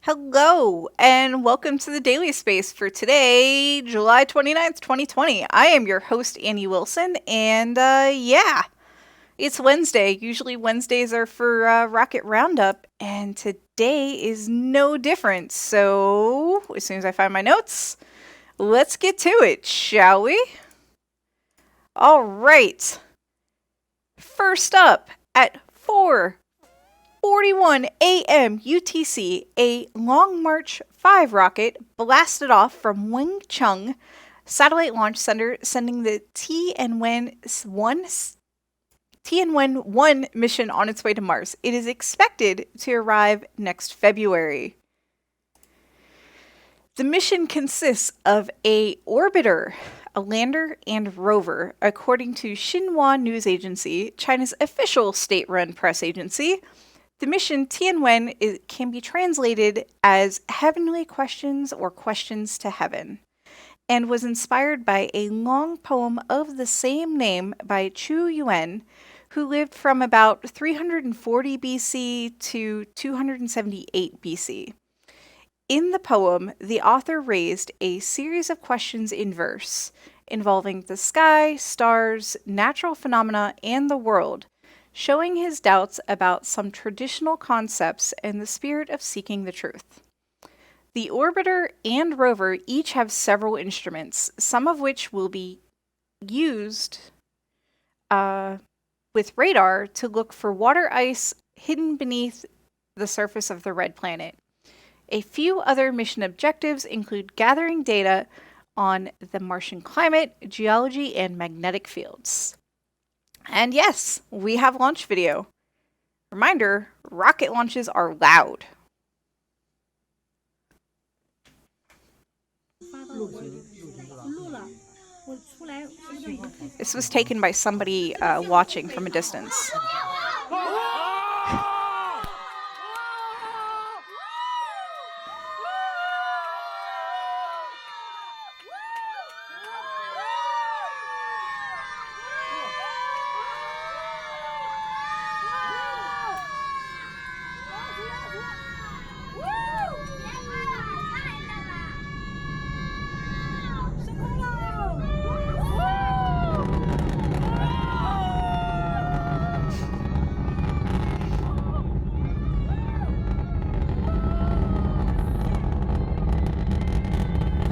Hello, and welcome to the Daily Space for today, July 29th, 2020. I am your host, Annie Wilson, and yeah, it's Wednesday. Usually Wednesdays are for Rocket Roundup, and today is no different. So, as soon as I find my notes, let's get to it, shall we? All right. First up, at 4:41 a.m. UTC, a Long March 5 rocket blasted off from Wing Chun Satellite Launch Center, sending the Tianwen-1 mission on its way to Mars. It is expected to arrive next February. The mission consists of a orbiter, a lander, and rover, according to Xinhua News Agency, China's official state-run press agency. The mission Tianwen can be translated as Heavenly Questions or Questions to Heaven, and was inspired by a long poem of the same name by Chu Yuan, who lived from about 340 BC to 278 BC. In the poem, the author raised a series of questions in verse, involving the sky, stars, natural phenomena, and the world, showing his doubts about some traditional concepts and the spirit of seeking the truth. The orbiter and rover each have several instruments, some of which will be used with radar to look for water ice hidden beneath the surface of the red planet. A few other mission objectives include gathering data on the Martian climate, geology, and magnetic fields. And yes, we have launch video. Reminder, rocket launches are loud. This was taken by somebody watching from a distance.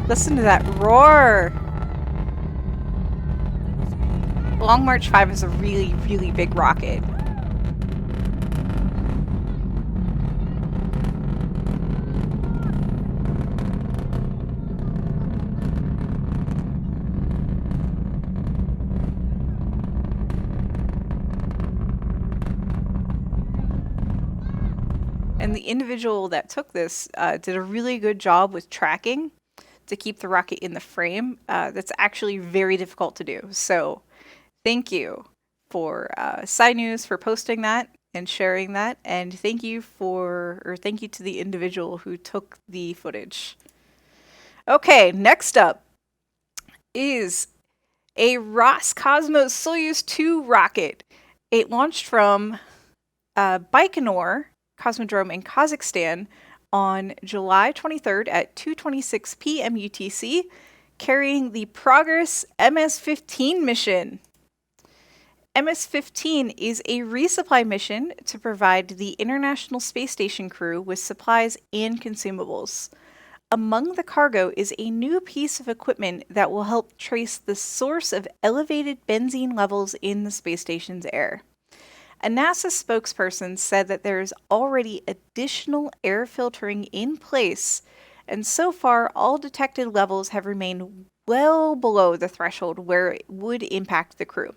Listen to that roar! Long March 5 is a really, really big rocket. And the individual that took this did a really good job with tracking to keep the rocket in the frame. That's actually very difficult to do. So thank you for News for posting that and sharing that. And thank you to the individual who took the footage. Okay, next up is a Roscosmos Soyuz 2 rocket. It launched from Baikonur Cosmodrome in Kazakhstan on July 23rd at 2:26 p.m. UTC, carrying the Progress MS-15 mission. MS-15 is a resupply mission to provide the International Space Station crew with supplies and consumables. Among the cargo is a new piece of equipment that will help trace the source of elevated benzene levels in the space station's air. A NASA spokesperson said that there is already additional air filtering in place, and so far all detected levels have remained well below the threshold where it would impact the crew.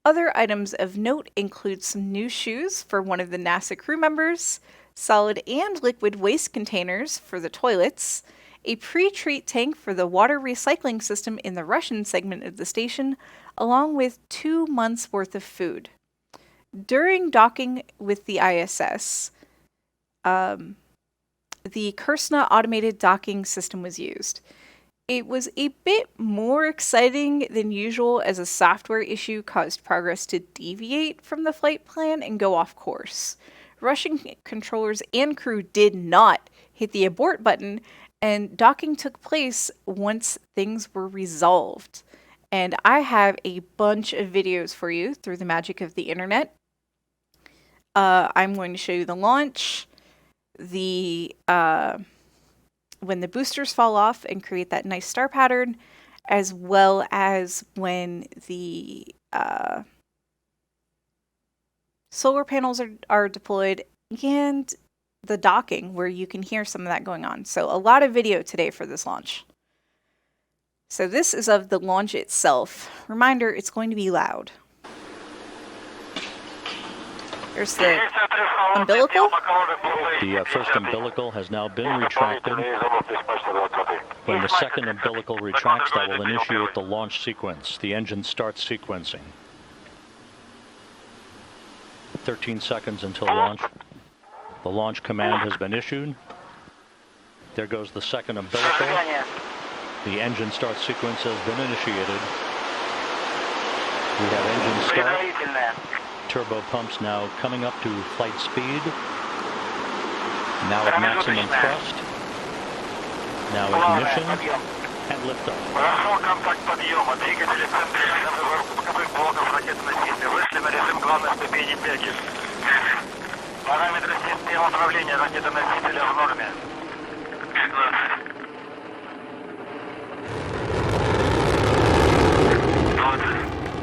Other items of note include some new shoes for one of the NASA crew members, solid and liquid waste containers for the toilets, a pre-treat tank for the water recycling system in the Russian segment of the station, along with 2 months' worth of food. During docking with the ISS, the Kursna automated docking system was used. It was a bit more exciting than usual as a software issue caused Progress to deviate from the flight plan and go off course. Russian controllers and crew did not hit the abort button, and docking took place once things were resolved. And I have a bunch of videos for you through the magic of the internet. I'm going to show you the launch, the when the boosters fall off and create that nice star pattern, as well as when the solar panels are deployed, and the docking, where you can hear some of that going on. So a lot of video today for this launch. So this is of the launch itself. Reminder, it's going to be loud. There's the umbilical. The first umbilical has now been retracted. When the second umbilical retracts, that will initiate the launch sequence. The engine starts sequencing. 13 seconds until launch. The launch command has been issued. There goes the second umbilical. The engine start sequence has been initiated. We have engine start. Turbo pumps now coming up to flight speed. Now at maximum thrust. Now ignition and liftoff.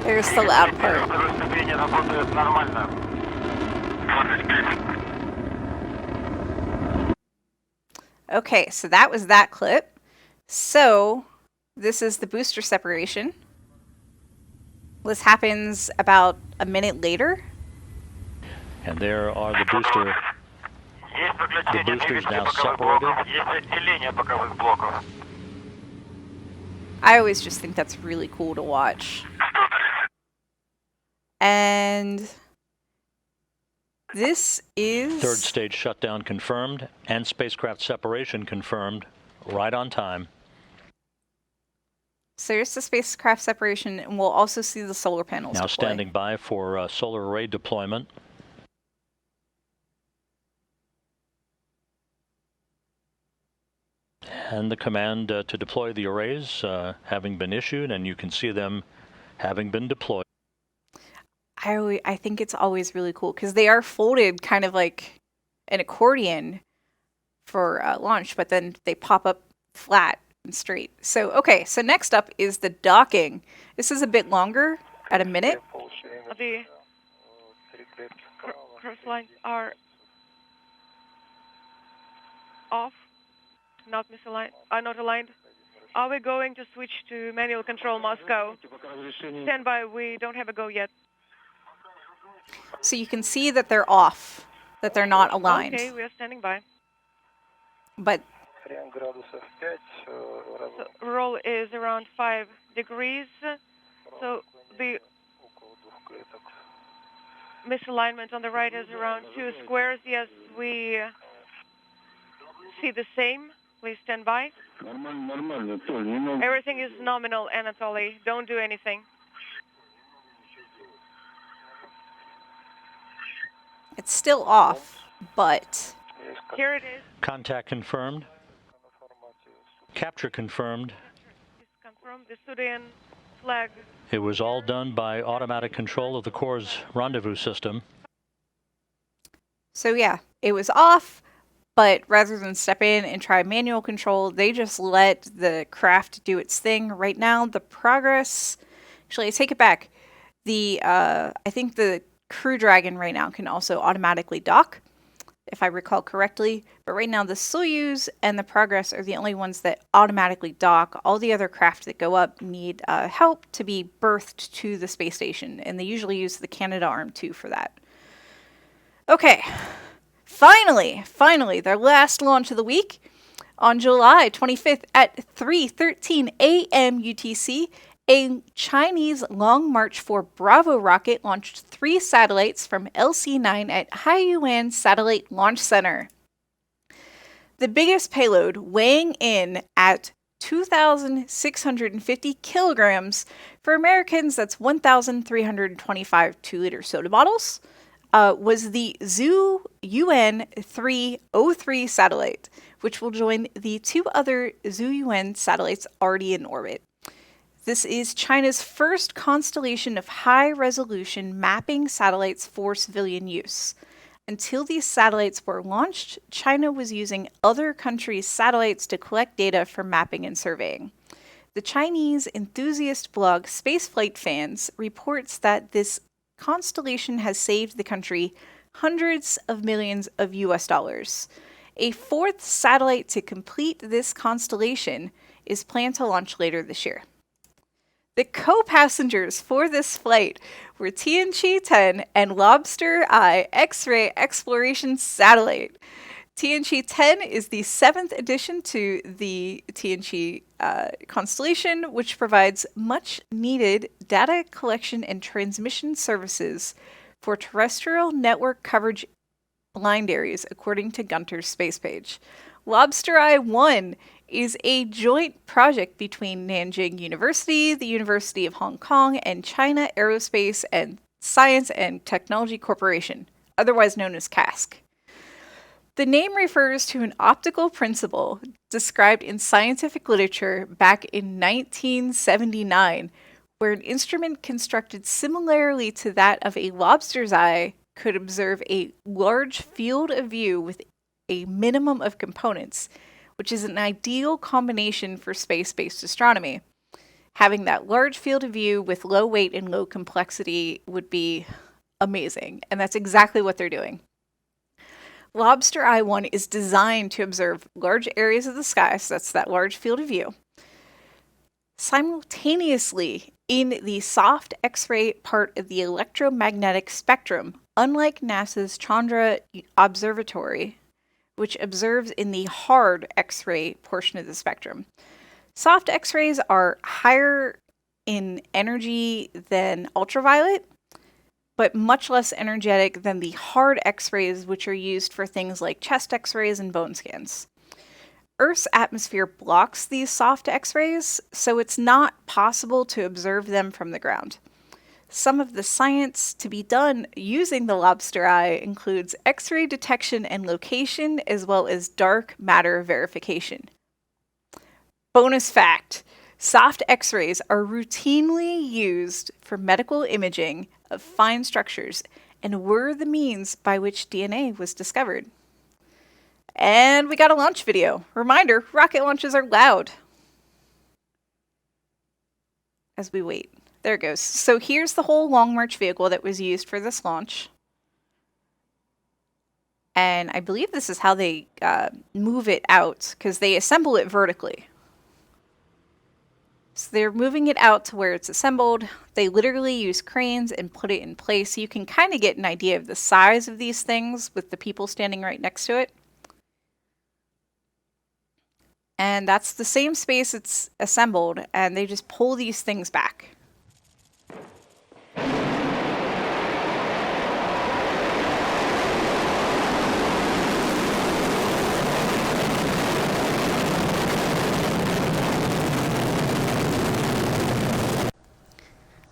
There's the loud part. Okay, so that was that clip. So this is the booster separation. This happens about a minute later. And there are the boosters now separated. I always just think that's really cool to watch. And this is... Third stage shutdown confirmed and spacecraft separation confirmed right on time. So here's the spacecraft separation, and we'll also see the solar panels now deploy. Standing by for solar array deployment. And the command to deploy the arrays having been issued, and you can see them having been deployed. I think it's always really cool because they are folded kind of like an accordion for launch, but then they pop up flat and straight. So, okay, so next up is the docking. This is a bit longer, at a minute. The cross lines are off, not misaligned, not aligned. Are we going to switch to manual control Moscow? Stand by, we don't have a go yet. So you can see that they're off, that they're not aligned. Okay, we are standing by. But so roll is around 5 degrees. So the misalignment on the right is around 2 squares. Yes, we see the same. Please stand by. Everything is nominal, Anatoly. Don't do anything. it's still off, but... Here it is. Contact confirmed. Capture confirmed. It's confirmed. The Sudan flag. It was all done by automatic control of the Corps' rendezvous system. So yeah, it was off, but rather than step in and try manual control, they just let the craft do its thing. Right now, the Progress... Actually, I take it back. I think the Crew Dragon right now can also automatically dock, if I recall correctly. But right now, the Soyuz and the Progress are the only ones that automatically dock. All the other craft that go up need help to be berthed to the space station, and they usually use the Canadarm2 for that. Okay, finally, their last launch of the week. On July 25th at 3:13 a.m. UTC, a Chinese Long March 4 Bravo rocket launched 3 satellites from LC-9 at Haiyuan Satellite Launch Center. The biggest payload, weighing in at 2,650 kilograms. For Americans, that's 1,325 2-liter soda bottles. was the Zhu Yuan 303 satellite, which will join the two other Zhu Yuan satellites already in orbit. This is China's first constellation of high-resolution mapping satellites for civilian use. Until these satellites were launched, China was using other countries' satellites to collect data for mapping and surveying. The Chinese enthusiast blog Spaceflight Fans reports that this constellation has saved the country hundreds of millions of US dollars. A fourth satellite to complete this constellation is planned to launch later this year. The co-passengers for this flight were Tianqi-10 and Lobster Eye X-ray exploration satellite. Tianqi-10 is the 7th addition to the Tianqi constellation, which provides much-needed data collection and transmission services for terrestrial network coverage blind areas, according to Gunter's space page. Lobster Eye 1 is a joint project between Nanjing University, the University of Hong Kong, and China Aerospace and Science and Technology Corporation, otherwise known as CASC. The name refers to an optical principle described in scientific literature back in 1979, where an instrument constructed similarly to that of a lobster's eye could observe a large field of view with a minimum of components, which is an ideal combination for space-based astronomy. Having that large field of view with low weight and low complexity would be amazing, and that's exactly what they're doing. Lobster Eye 1 is designed to observe large areas of the sky, so that's that large field of view, simultaneously in the soft X-ray part of the electromagnetic spectrum, unlike NASA's Chandra Observatory, which observes in the hard X-ray portion of the spectrum. Soft X-rays are higher in energy than ultraviolet, but much less energetic than the hard X-rays, which are used for things like chest X-rays and bone scans. Earth's atmosphere blocks these soft X-rays, so it's not possible to observe them from the ground. Some of the science to be done using the lobster eye includes X-ray detection and location, as well as dark matter verification. Bonus fact: soft X-rays are routinely used for medical imaging of fine structures and were the means by which DNA was discovered. And we got a launch video. Reminder, rocket launches are loud. As we wait. There it goes. So here's the whole Long March vehicle that was used for this launch. And I believe this is how they move it out, because they assemble it vertically. So they're moving it out to where it's assembled. They literally use cranes and put it in place. So you can kind of get an idea of the size of these things with the people standing right next to it. And that's the same space it's assembled, and they just pull these things back.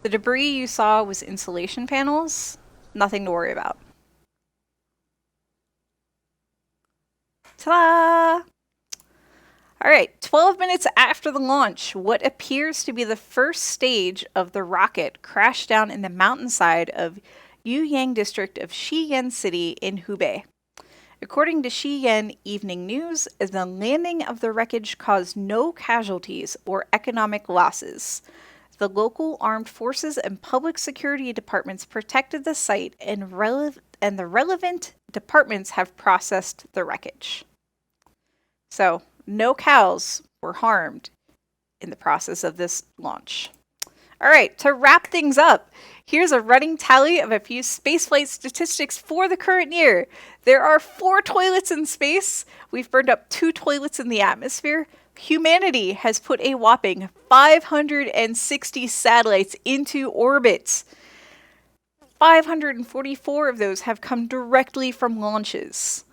The debris you saw was insulation panels, nothing to worry about. Ta-da! All right, 12 minutes after the launch, what appears to be the first stage of the rocket crashed down in the mountainside of Yuyang district of Shiyan City in Hubei. According to Shiyan Evening News, the landing of the wreckage caused no casualties or economic losses. The local armed forces and public security departments protected the site, and the relevant departments have processed the wreckage. So, no cows were harmed in the process of this launch. All right, to wrap things up, here's a running tally of a few spaceflight statistics for the current year. There are 4 toilets in space. We've burned up 2 toilets in the atmosphere. Humanity has put a whopping 560 satellites into orbit. 544 of those have come directly from launches.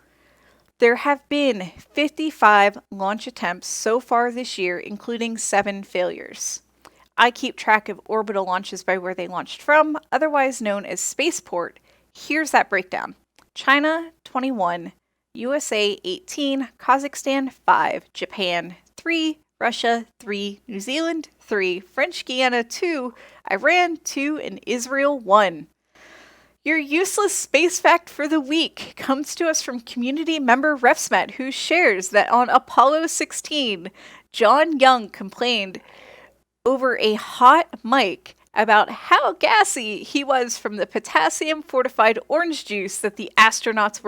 There have been 55 launch attempts so far this year, including 7 failures. I keep track of orbital launches by where they launched from, otherwise known as spaceport, Here's that breakdown. China, 21. USA, 18. Kazakhstan, 5. Japan, 3. Russia, 3. New Zealand, 3. French Guiana, 2. Iran, 2. And Israel, 1. Your useless space fact for the week comes to us from community member Refsmat, who shares that on Apollo 16, John Young complained over a hot mic about how gassy he was from the potassium-fortified orange juice that the astronauts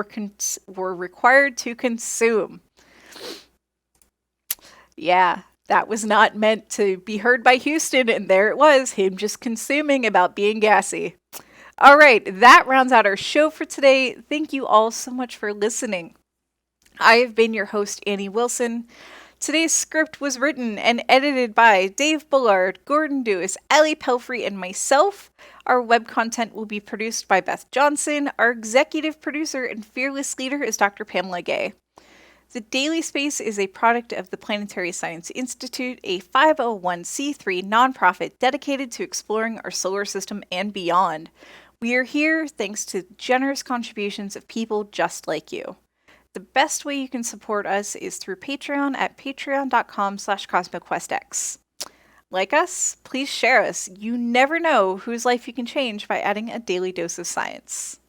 were required to consume. Yeah, that was not meant to be heard by Houston, and there it was, him just consuming about being gassy. All right, that rounds out our show for today. Thank you all so much for listening. I have been your host, Annie Wilson. Today's script was written and edited by Dave Bullard, Gordon Dewis, Ellie Pelfrey, and myself. Our web content will be produced by Beth Johnson. Our executive producer and fearless leader is Dr. Pamela Gay. The Daily Space is a product of the Planetary Science Institute, a 501c3 nonprofit dedicated to exploring our solar system and beyond. We are here thanks to generous contributions of people just like you. The best way you can support us is through Patreon at patreon.com/CosmoQuestX. Like us, please share us. You never know whose life you can change by adding a daily dose of science.